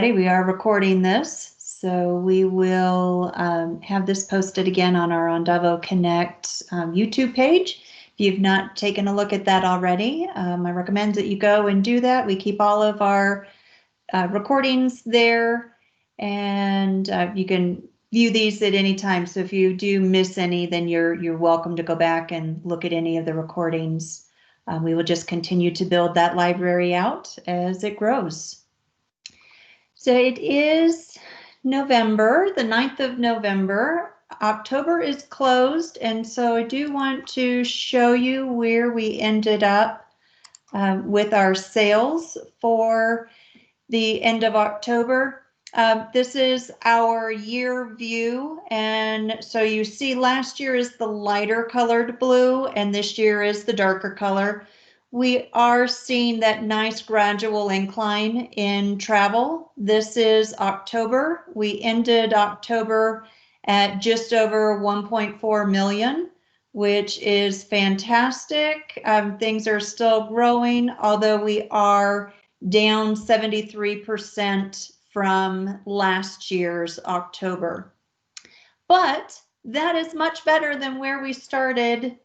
We are recording this, so we will have this posted again on our AndavoConnect YouTube page. If you've not taken a look at that already, I recommend that you go and do that. We keep all of our recordings there, and you can view these at any time. So if you do miss any, then you're welcome to go back and look at any of the recordings. We will just continue to build that library out as it grows. So it is November, the 9th of November. October is closed, and so I do want to show you where we ended up with our sales for the end of October. This is our year view, and so you see last year is the lighter colored blue, and this year is the darker color. We are seeing that nice gradual incline in travel. This is October. We ended October at just over 1.4 million, which is fantastic. Things are still growing, although we are down 73% from last year's October. But that is much better than where we started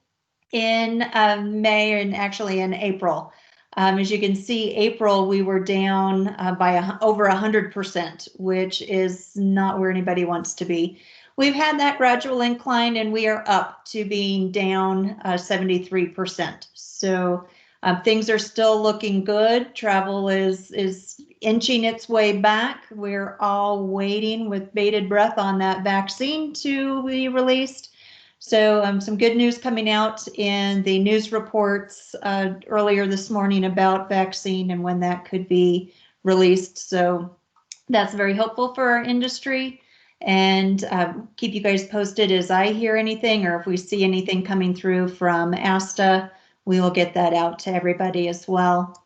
in May and actually in April. As you can see, April we were down by over 100%, which is not where anybody wants to be. We've had that gradual incline and we are up to being down 73%. So things are still looking good. Travel is inching its way back. We're all waiting with bated breath on that vaccine to be released. So some good news coming out in the news reports earlier this morning about vaccine and when that could be released. So that's very helpful for our industry, and keep you guys posted as I hear anything or if we see anything coming through from ASTA, we will get that out to everybody as well.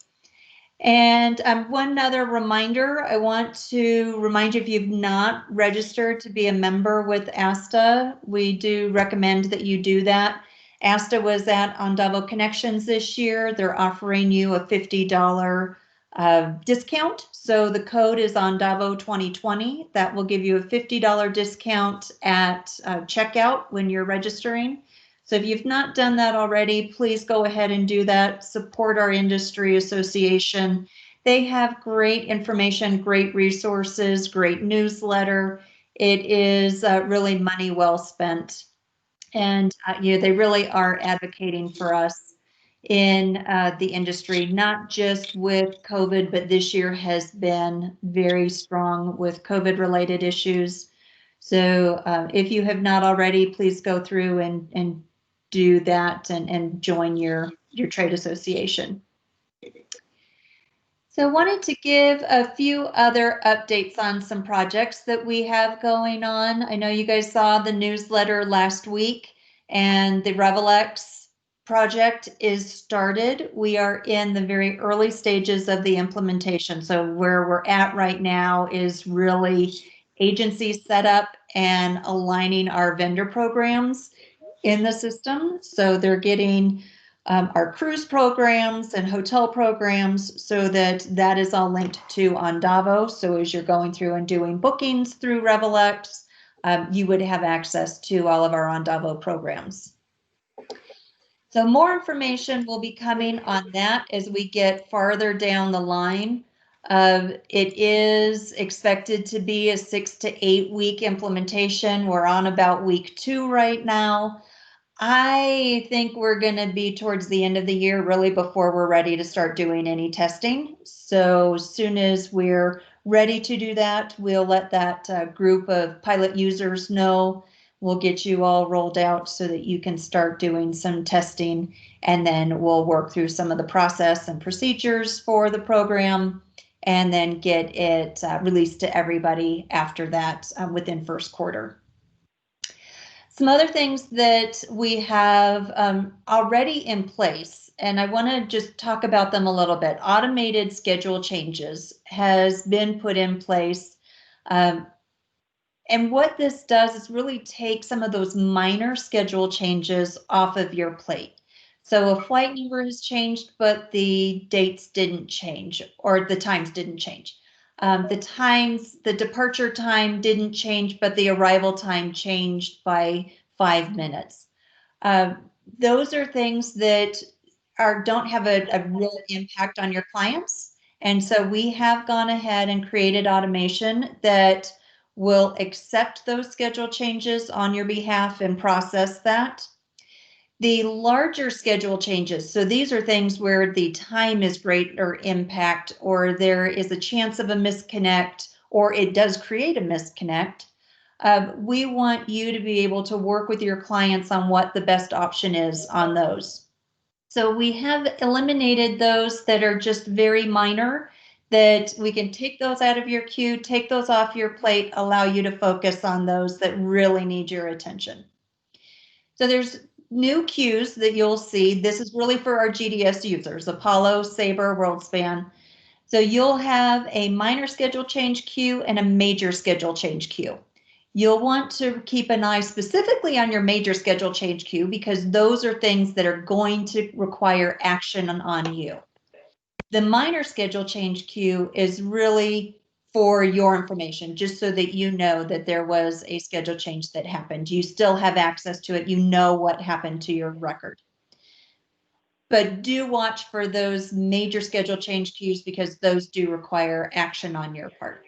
And one other reminder, I want to remind you, if you've not registered to be a member with ASTA, we do recommend that you do that. ASTA was at Andavo Connections this year. They're offering you a $50 discount. So the code is Andavo 2020. That will give you a $50 discount at checkout when you're registering. So if you've not done that already, please go ahead and do that. Support our industry association. They have great information, great resources, great newsletter. It is really money well spent. And they really are advocating for us in the industry, not just with COVID, but this year has been very strong with COVID related issues. So if you have not already, please go through and do that and join your trade association. So I wanted to give a few other updates on some projects that we have going on. I know you guys saw the newsletter last week, and the RevelX project is started. We are in the very early stages of the implementation. So where we're at right now is really agency setup and aligning our vendor programs in the system. So they're getting our cruise programs and hotel programs so that is all linked to Andavo. So as you're going through and doing bookings through RevelX, you would have access to all of our Andavo programs. So more information will be coming on that as we get farther down the line. It is expected to be a 6 to 8 week implementation. We're on about week 2 right now. I think we're going to be towards the end of the year, really, before we're ready to start doing any testing. So as soon as we're ready to do that, we'll let that group of pilot users know. We'll get you all rolled out so that you can start doing some testing, and then we'll work through some of the process and procedures for the program, and then get it released to everybody after that within first quarter. Some other things that we have already in place, and I want to just talk about them a little bit. Automated schedule changes has been put in place. And what this does is really take some of those minor schedule changes off of your plate. So a flight number has changed, but the dates didn't change or the times didn't change. The departure time didn't change, but the arrival time changed by 5 minutes. Those are things that don't have a real impact on your clients. And so we have gone ahead and created automation that will accept those schedule changes on your behalf and process that. The larger schedule changes, so these are things where the time is greater impact, or there is a chance of a misconnect, or it does create a misconnect. We want you to be able to work with your clients on what the best option is on those. So we have eliminated those that are just very minor, that we can take those out of your queue, take those off your plate, allow you to focus on those that really need your attention. So there's new queues that you'll see. This is really for our GDS users, Apollo, Sabre, WorldSpan. So you'll have a minor schedule change queue and a major schedule change queue. You'll want to keep an eye specifically on your major schedule change queue, because those are things that are going to require action on you. The minor schedule change queue is really for your information, just so that you know that there was a schedule change that happened. You still have access to it. You know what happened to your record. But do watch for those major schedule change queues, because those do require action on your part.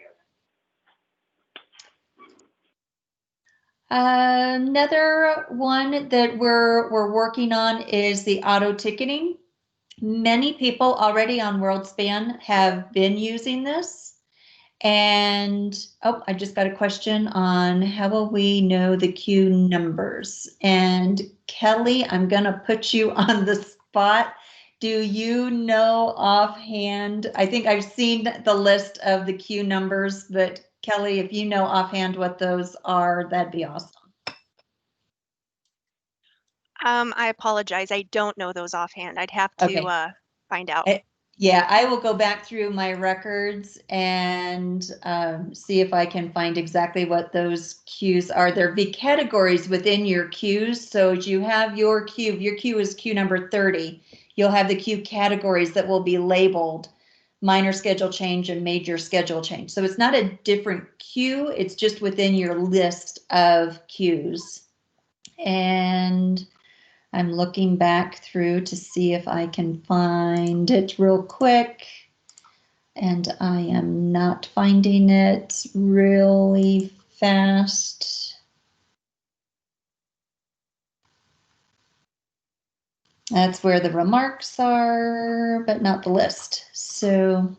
Another one that we're working on is the auto ticketing. Many people already on WorldSpan have been using this. And oh, I just got a question on how will we know the queue numbers? And Kelly, I'm going to put you on the spot. Do you know offhand? I think I've seen the list of the queue numbers, but Kelly, if you know offhand what those are, that'd be awesome. I apologize. I don't know those offhand. I'd have to find out. Yeah, I will go back through my records and see if I can find exactly what those queues are. There'll be categories within your queues. So as you have your queue is queue number 30. You'll have the queue categories that will be labeled minor schedule change and major schedule change. So it's not a different queue, it's just within your list of queues. And I'm looking back through to see if I can find it real quick, and I am not finding it really fast. That's where the remarks are, but not the list. So,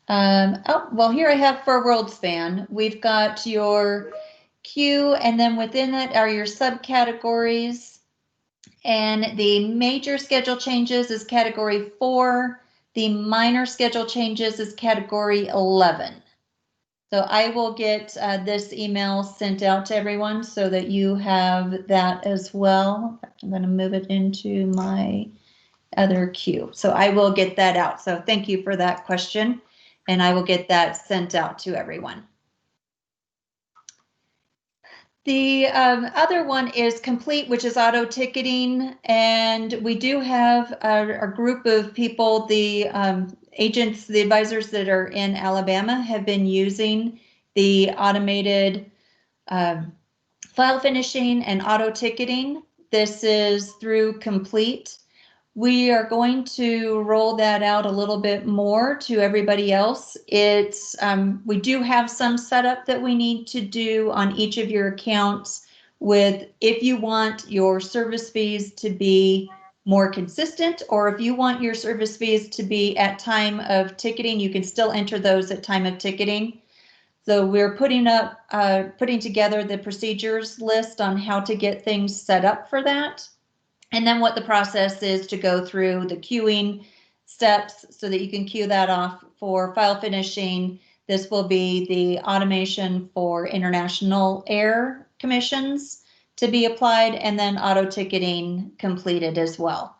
oh, well, here I have for WorldSpan. We've got your queue, and then within that are your subcategories. And the major schedule changes is category 4. The minor schedule changes is category 11. So I will get this email sent out to everyone so that you have that as well. I'm going to move it into my other queue. So I will get that out. So thank you for that question. And I will get that sent out to everyone. The other one is complete, which is auto ticketing, and we do have a group of people, the agents, the advisors that are in Alabama have been using the automated file finishing and auto ticketing. This is through Complete. We are going to roll that out a little bit more to everybody else. It's we do have some setup that we need to do on each of your accounts with if you want your service fees to be more consistent, or if you want your service fees to be at time of ticketing, you can still enter those at time of ticketing. So we're putting together the procedures list on how to get things set up for that. And then what the process is to go through the queuing steps so that you can queue that off for file finishing. This will be the automation for international air commissions to be applied, and then auto ticketing completed as well.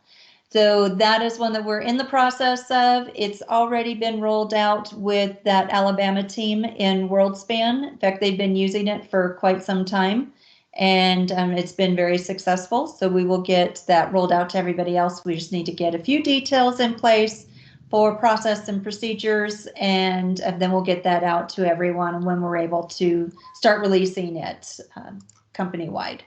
So that is one that we're in the process of. It's already been rolled out with that Alabama team in WorldSpan. In fact, they've been using it for quite some time. And it's been very successful. So we will get that rolled out to everybody else. We just need to get a few details in place for process and procedures, and then we'll get that out to everyone when we're able to start releasing it company-wide.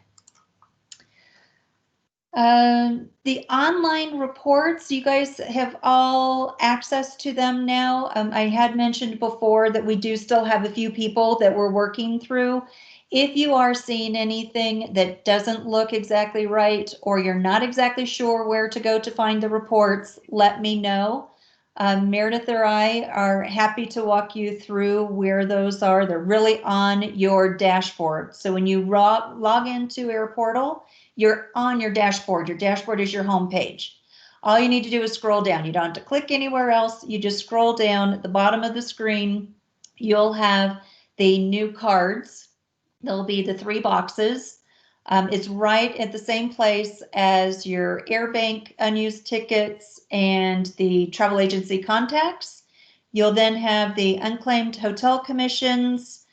The online reports, you guys have all access to them now. I had mentioned before that we do still have a few people that we're working through. If you are seeing anything that doesn't look exactly right, or you're not exactly sure where to go to find the reports, let me know. Meredith or I are happy to walk you through where those are. They're really on your dashboard. So when you log into AirPortal, you're on your dashboard. Your dashboard is your home page. All you need to do is scroll down. You don't have to click anywhere else. You just scroll down at the bottom of the screen. You'll have the new cards. There'll be the 3 boxes. It's right at the same place as your AirBank unused tickets and the travel agency contacts. You'll then have the unclaimed hotel commissions,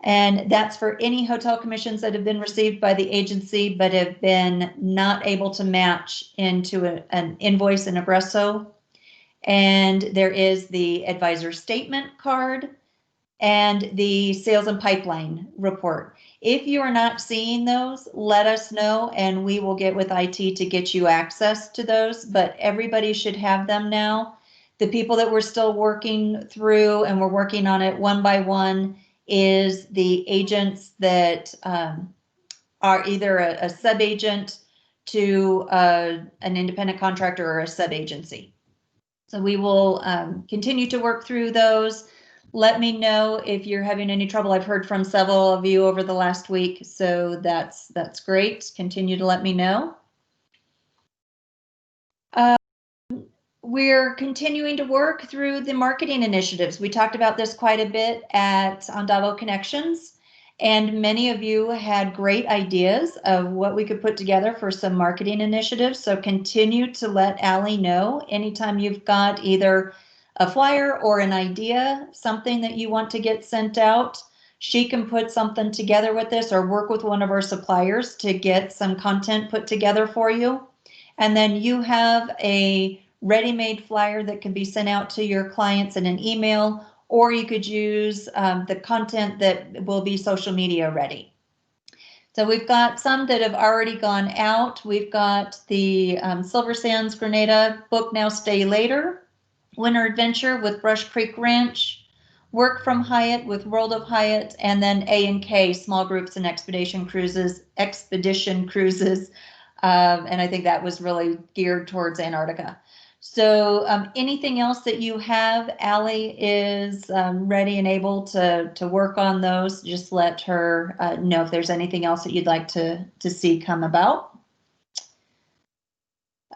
and that's for any hotel commissions that have been received by the agency but have been not able to match into an invoice in Aggresso. And there is the advisor statement card and the sales and pipeline report. If you are not seeing those, let us know and we will get with IT to get you access to those, but everybody should have them now. The people that we're still working through, and we're working on it one by one, is the agents that are either a sub-agent to an independent contractor or a sub-agency. So we will continue to work through those. Let me know if you're having any trouble. I've heard from several of you over the last week, so that's great. Continue to let me know. We're continuing to work through the marketing initiatives. We talked about this quite a bit at Andavo Connections, and many of you had great ideas of what we could put together for some marketing initiatives. So continue to let Allie know anytime you've got either a flyer or an idea, something that you want to get sent out. She can put something together with this or work with one of our suppliers to get some content put together for you. And then you have a ready-made flyer that can be sent out to your clients in an email, or you could use the content that will be social media ready. So we've got some that have already gone out. We've got the Silver Sands Grenada Book Now Stay Later, Winter Adventure with Brush Creek Ranch, Work from Hyatt with World of Hyatt, and then A&K, Small Groups and Expedition Cruises. And I think that was really geared towards Antarctica. So anything else that you have, Allie is ready and able to work on those. Just let her know if there's anything else that you'd like to see come about.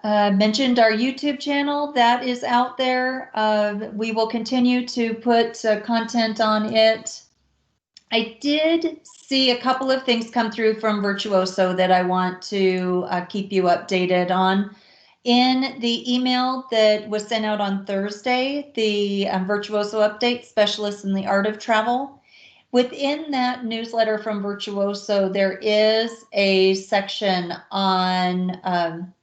Mentioned our YouTube channel, that is out there. We will continue to put content on it. I did see a couple of things come through from Virtuoso that I want to keep you updated on. In the email that was sent out on Thursday, the Virtuoso update, Specialists in the Art of Travel. Within that newsletter from Virtuoso, there is a section on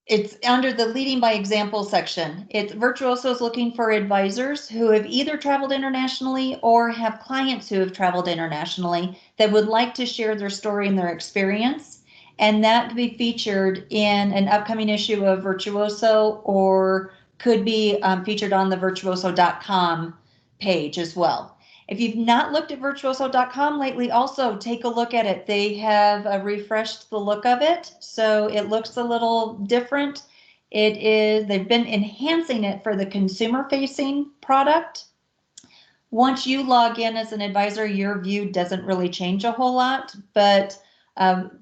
it's under the Leading by Example section. It's Virtuoso is looking for advisors who have either traveled internationally or have clients who have traveled internationally that would like to share their story and their experience. And that could be featured in an upcoming issue of Virtuoso, or could be featured on the virtuoso.com page as well. If you've not looked at virtuoso.com lately, also take a look at it. They have refreshed the look of it, so it looks a little different. They've been enhancing it for the consumer-facing product. Once you log in as an advisor, your view doesn't really change a whole lot, but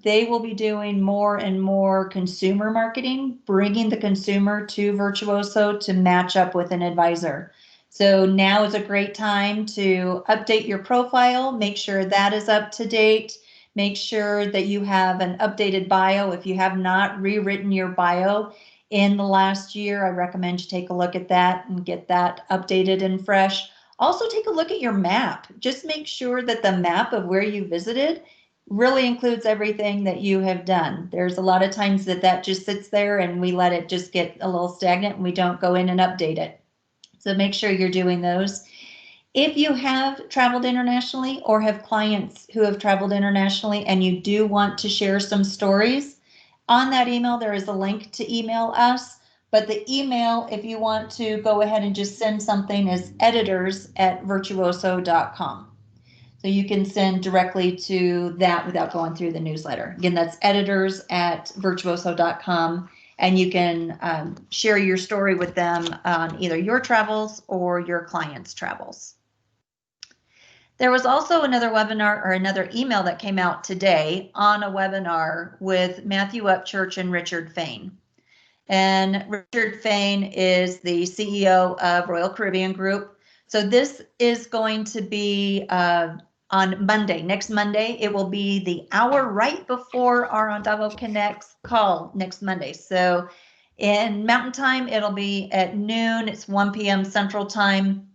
they will be doing more and more consumer marketing, bringing the consumer to Virtuoso to match up with an advisor. So now is a great time to update your profile, make sure that is up to date, make sure that you have an updated bio. If you have not rewritten your bio in the last year, I recommend you take a look at that and get that updated and fresh. Also take a look at your map. Just make sure that the map of where you visited really includes everything that you have done. There's a lot of times that just sits there and we let it just get a little stagnant and we don't go in and update it. So make sure you're doing those. If you have traveled internationally or have clients who have traveled internationally and you do want to share some stories, on that email there is a link to email us. But the email, if you want to go ahead and just send something, is editors@virtuoso.com. So you can send directly to that without going through the newsletter. Again, that's editors@virtuoso.com, and you can share your story with them on either your travels or your clients' travels. There was also another webinar or another email that came out today on a webinar with Matthew Upchurch and Richard Fain. And Richard Fain is the CEO of Royal Caribbean Group. So this is going to be on Monday, next Monday. It will be the hour right before our AndavoConnect call next Monday. So in Mountain Time, it'll be at noon. It's 1 p.m. Central Time.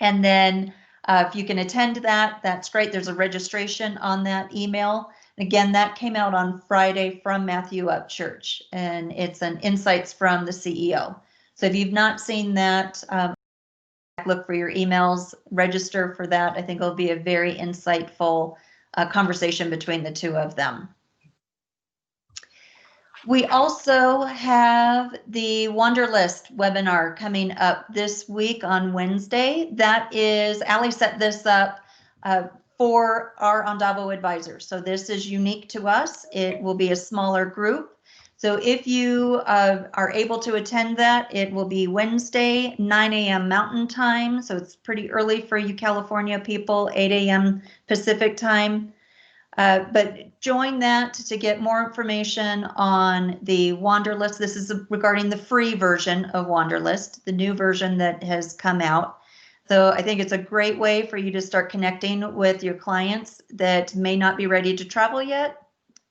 And then if you can attend that, that's great. There's a registration on that email. Again, that came out on Friday from Matthew Upchurch, and it's an insights from the CEO. So if you've not seen that, look for your emails, register for that. I think it'll be a very insightful conversation between the two of them. We also have the Wanderlist webinar coming up this week on Wednesday. That is, Allie set this up for our Andavo advisors. So this is unique to us. It will be a smaller group. So if you are able to attend that, it will be Wednesday, 9 a.m. Mountain Time. So it's pretty early for you California people, 8 a.m. Pacific Time. But join that to get more information on the Wanderlist. This is regarding the free version of Wanderlist, the new version that has come out. So I think it's a great way for you to start connecting with your clients that may not be ready to travel yet,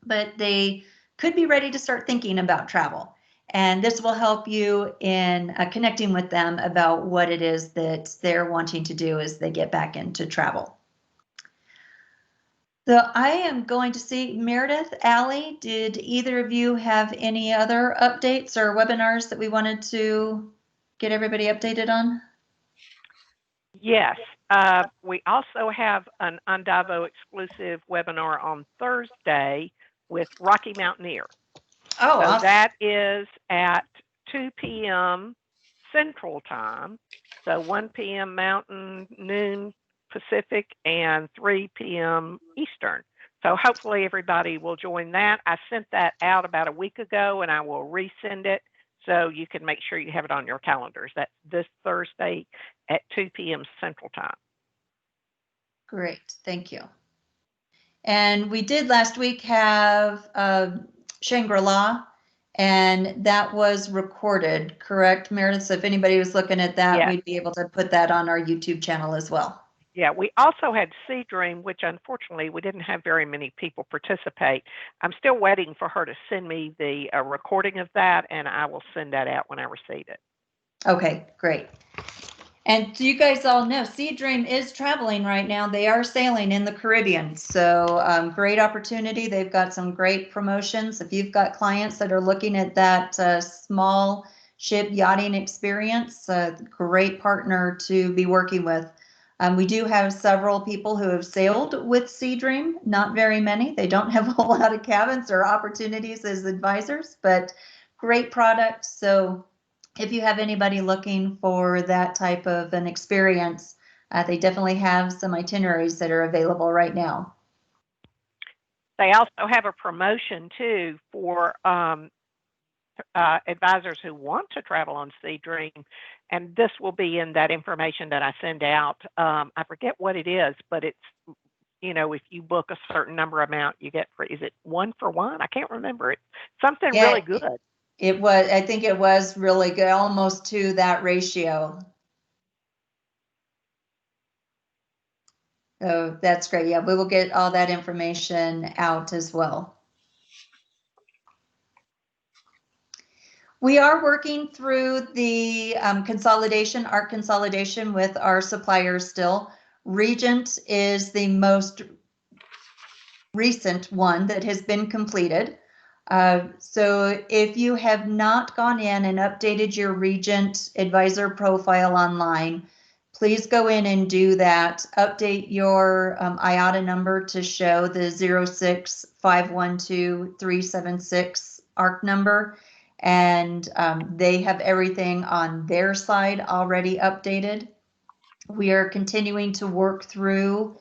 but they could be ready to start thinking about travel. And this will help you in connecting with them about what it is that they're wanting to do as they get back into travel. So I am going to see Meredith, Allie, did either of you have any other updates or webinars that we wanted to get everybody updated on? Yes, we also have an Andavo exclusive webinar on Thursday with Rocky Mountaineer. Oh, so awesome. That is at 2 p.m. Central Time. So 1 p.m. Mountain, noon Pacific, and 3 p.m. Eastern. So hopefully everybody will join that. I sent that out about a week ago, and I will resend it so you can make sure you have it on your calendars. That's this Thursday at 2 p.m. Central Time. Great, thank you. And we did last week have Shangri-La, and that was recorded, correct, Meredith? So if anybody was looking at that, yeah, we'd be able to put that on our YouTube channel as well. Yeah, we also had Sea Dream, which unfortunately we didn't have very many people participate. I'm still waiting for her to send me the recording of that, and I will send that out when I receive it. Okay, great. And you guys all know Sea Dream is traveling right now. They are sailing in the Caribbean. So great opportunity. They've got some great promotions. If you've got clients that are looking at that small ship yachting experience, great partner to be working with. We do have several people who have sailed with Sea Dream, not very many. They don't have a whole lot of cabins or opportunities as advisors, but great product. So if you have anybody looking for that type of an experience, they definitely have some itineraries that are available right now. They also have a promotion too for advisors who want to travel on Sea Dream, and this will be in that information that I send out. I forget what it is, but it's, you know, if you book a certain number amount, you get free. Is it 1 for 1? I can't remember it. Something really good. It was, I think it was really good, almost to that ratio. So that's great. Yeah, we will get all that information out as well. We are working through the consolidation, ARC consolidation with our suppliers still. Regent is the most recent one that has been completed. So if you have not gone in and updated your Regent Advisor profile online, please go in and do that. Update your IATA number to show the 06512-376 ARC number. And they have everything on their side already updated. We are continuing to work through.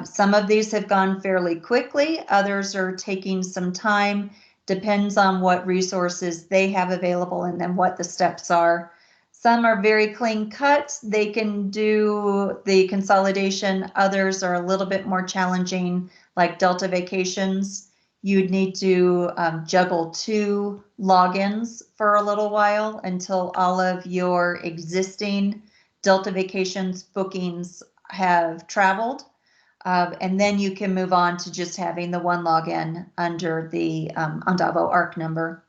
Some of these have gone fairly quickly. Others are taking some time. Depends on what resources they have available and then what the steps are. Some are very clean cut. They can do the consolidation. Others are a little bit more challenging, like Delta Vacations. You'd need to juggle 2 logins for a little while until all of your existing Delta Vacations bookings have traveled. And then you can move on to just having the 1 login under the Andavo ARC number.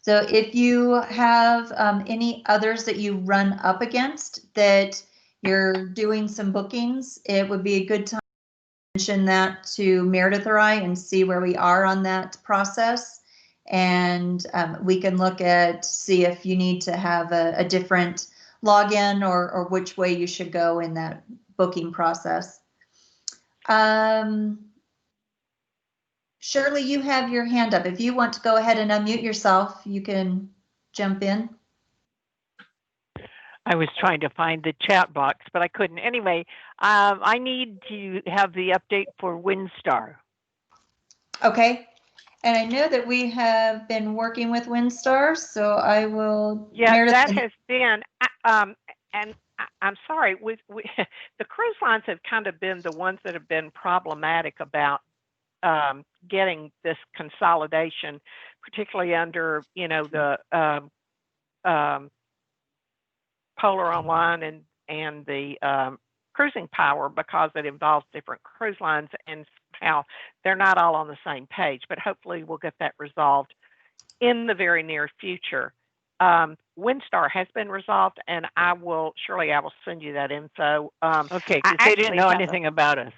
So if you have any others that you run up against that you're doing some bookings, it would be a good time to mention that to Meredith or I and see where we are on that process. And we can look at, see if you need to have a different login or which way you should go in that booking process. Shirley, you have your hand up. If you want to go ahead and unmute yourself, you can jump in. I was trying to find the chat box, but I couldn't. Anyway, I need to have the update for WinStar. Okay. And I know that we have been working with WinStar, so I will. Yeah, Meredith, that has been, and I'm sorry, the cruise lines have kind of been the ones that have been problematic about getting this consolidation, particularly under, you know, the Polar Online and the Cruising Power, because it involves different cruise lines and how they're not all on the same page. But hopefully we'll get that resolved in the very near future. WinStar has been resolved, and I will send you that info. Okay, because they didn't know anything about us.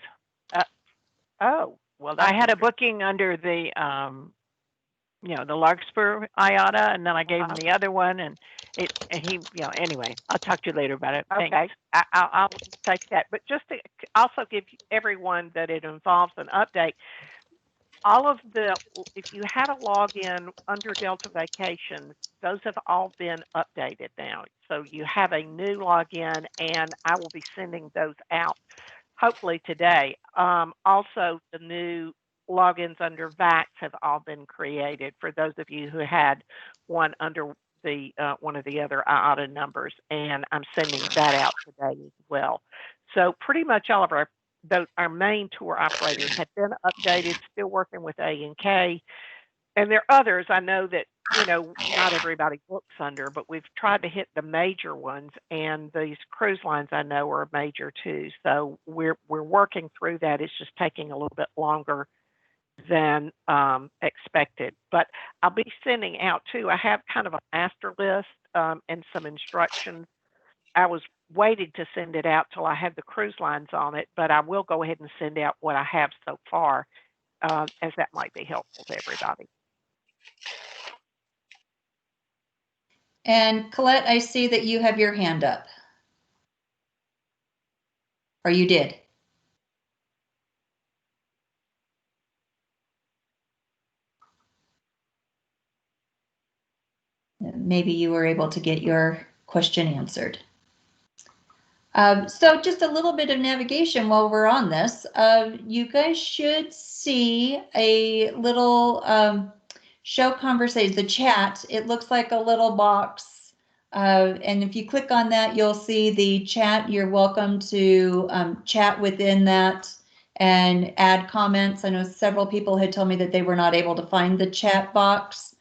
Oh, well, I had a booking under the, you know, the Larkspur IATA, and then I gave him the other one, and he, you know, anyway, I'll talk to you later about it. Okay, Thanks. I'll take that. But just to also give everyone that it involves an update, all of if you had a login under Delta Vacations, those have all been updated now. So you have a new login, and I will be sending those out hopefully today. Also, the new logins under VAX have all been created for those of you who had one under the one of the other IATA numbers, and I'm sending that out today as well. So pretty much all of our main tour operators have been updated, still working with A&K. And there are others I know that, you know, not everybody books under, but we've tried to hit the major ones, and these cruise lines I know are major too. So we're working through that. It's just taking a little bit longer than expected. But I'll be sending out too. I have kind of a master list and some instructions. I was waiting to send it out till I had the cruise lines on it, but I will go ahead and send out what I have so far, as that might be helpful to everybody. and Colette, I see that you have your hand up. Or you did. Maybe you were able to get your question answered. So just a little bit of navigation while we're on this. You guys should see a little show conversation, the chat. It looks like a little box. And if you click on that, you'll see the chat. You're welcome to chat within that and add comments. I know several people had told me that they were not able to find the chat box.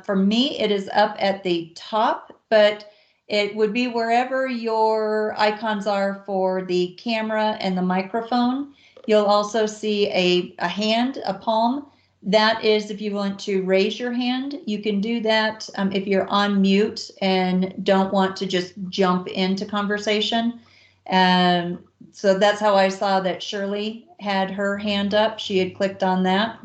For me, it is up at the top, but it would be wherever your icons are for the camera and the microphone. You'll also see a hand, a palm. That is if you want to raise your hand. You can do that if you're on mute and don't want to just jump into conversation. So that's how I saw that Shirley had her hand up. She had clicked on that.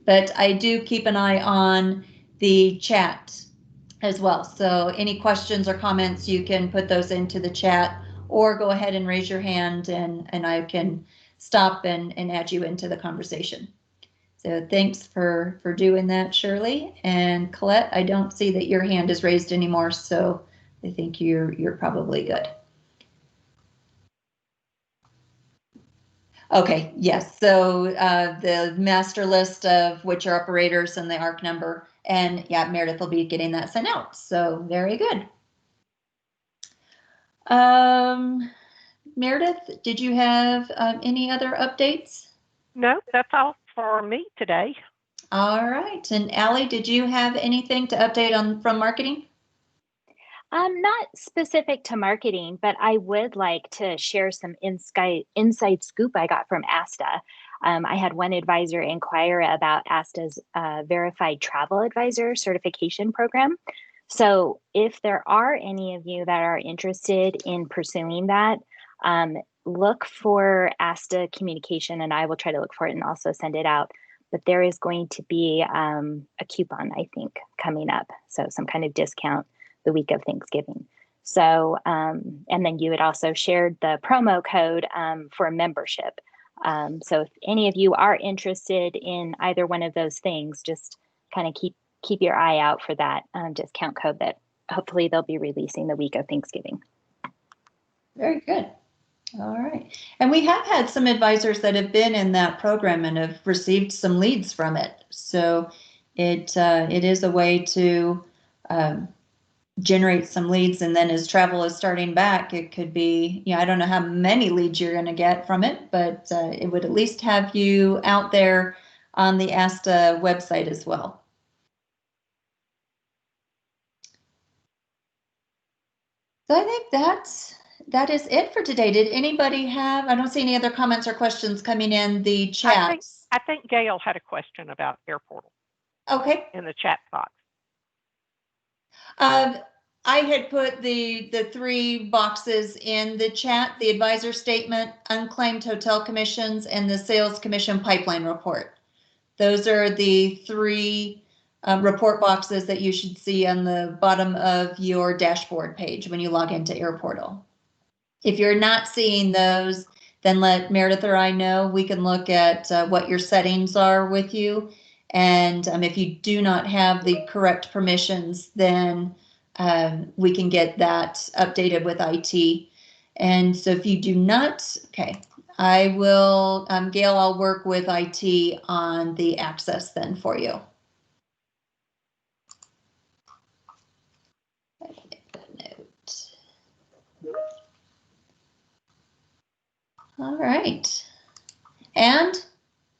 But I do keep an eye on the chat as well. So any questions or comments, you can put those into the chat or go ahead and raise your hand and I can stop and add you into the conversation. So thanks for doing that, Shirley. And Colette, I don't see that your hand is raised anymore, so I think you're probably good. Okay, yes, so the master list of which are operators and the ARC number, and yeah, Meredith will be getting that sent out, so very good. Meredith, did you have any other updates? No, that's all for me today. All right, and Allie, did you have anything to update on from marketing? Not specific to marketing, but I would like to share some inside scoop I got from ASTA. I had one advisor inquire about ASTA's Verified Travel Advisor certification program. So if there are any of you that are interested in pursuing that, look for ASTA communication and I will try to look for it and also send it out. But there is going to be a coupon, I think, coming up. So some kind of discount the week of Thanksgiving. So, and then you had also shared the promo code for membership. So if any of you are interested in either one of those things, just kind of keep your eye out for that discount code that hopefully they'll be releasing the week of Thanksgiving. Very good. All right. And we have had some advisors that have been in that program and have received some leads from it. So it is a way to generate some leads, and then as travel is starting back, it could be, I don't know how many leads you're going to get from it, but it would at least have you out there on the ASTA website as well. So I think that is it for today. Did anybody have, I don't see any other comments or questions coming in the chat. I think Gail had a question about Airportal. Okay. In the chat box. I had put the 3 boxes in the chat: the advisor statement, unclaimed hotel commissions, and the sales commission pipeline report. Those are the 3 report boxes that you should see on the bottom of your dashboard page when you log into Airportal. If you're not seeing those, then let Meredith or I know. We can look at what your settings are with you. And if you do not have the correct permissions, then we can get that updated with IT. And so if you do not, okay, I will, Gail, I'll work with IT on the access then for you. All right. And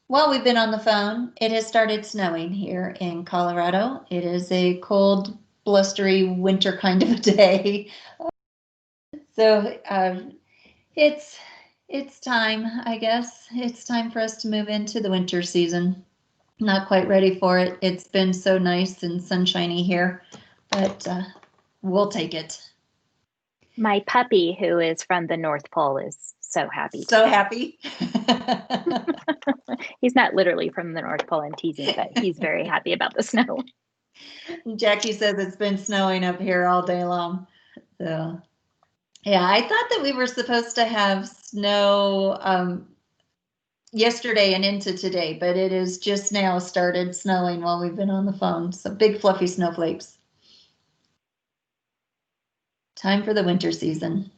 while we've been on the phone, it has started snowing here in Colorado. It is a cold, blustery winter kind of a day. So it's time, I guess. It's time for us to move into the winter season. Not quite ready for it. It's been so nice and sunshiny here, but we'll take it. My puppy, who is from the North Pole, is so happy. So happy. He's not literally from the North Pole, I'm teasing, but he's very happy about the snow. Jackie says it's been snowing up here all day long. So yeah, I thought that we were supposed to have snow yesterday and into today, but it is just now started snowing while we've been on the phone. So big fluffy snowflakes. Time for the winter season.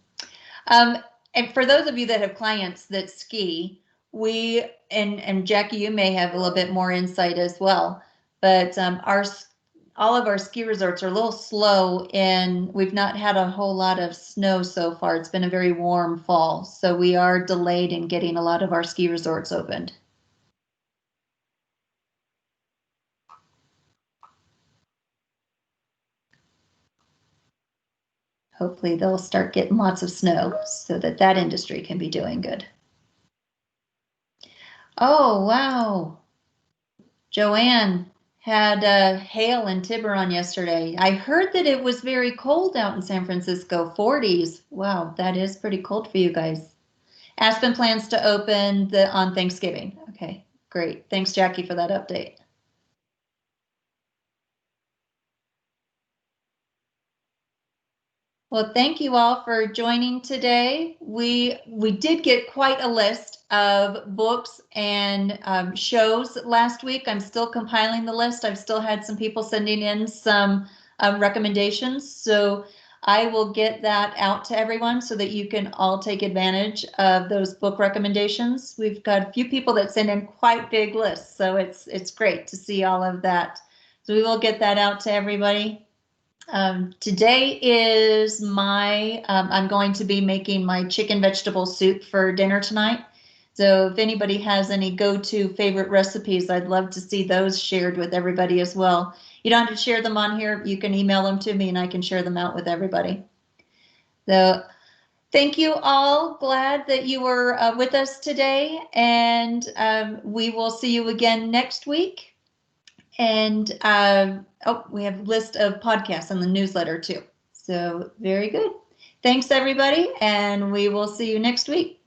And for those of you that have clients that ski, we, and Jackie, you may have a little bit more insight as well, but all of our ski resorts are a little slow and we've not had a whole lot of snow so far. It's been a very warm fall, so we are delayed in getting a lot of our ski resorts opened. Hopefully they'll start getting lots of snow so that industry can be doing good. Oh, wow. Joanne had hail in Tiburon yesterday. I heard that it was very cold out in San Francisco, 40s. Wow, that is pretty cold for you guys. Aspen plans to open on Thanksgiving. Okay, great. Thanks, Jackie, for that update. Well, thank you all for joining today. We did get quite a list of books and shows last week. I'm still compiling the list. I've still had some people sending in some recommendations. So I will get that out to everyone so that you can all take advantage of those book recommendations. We've got a few people that send in quite big lists, so it's great to see all of that. So we will get that out to everybody. Today is I'm going to be making my chicken vegetable soup for dinner tonight. So if anybody has any go-to favorite recipes, I'd love to see those shared with everybody as well. You don't have to share them on here. You can email them to me and I can share them out with everybody. So thank you all. Glad that you were with us today, and we will see you again next week. And we have a list of podcasts on the newsletter too. So very good. Thanks everybody, and we will see you next week.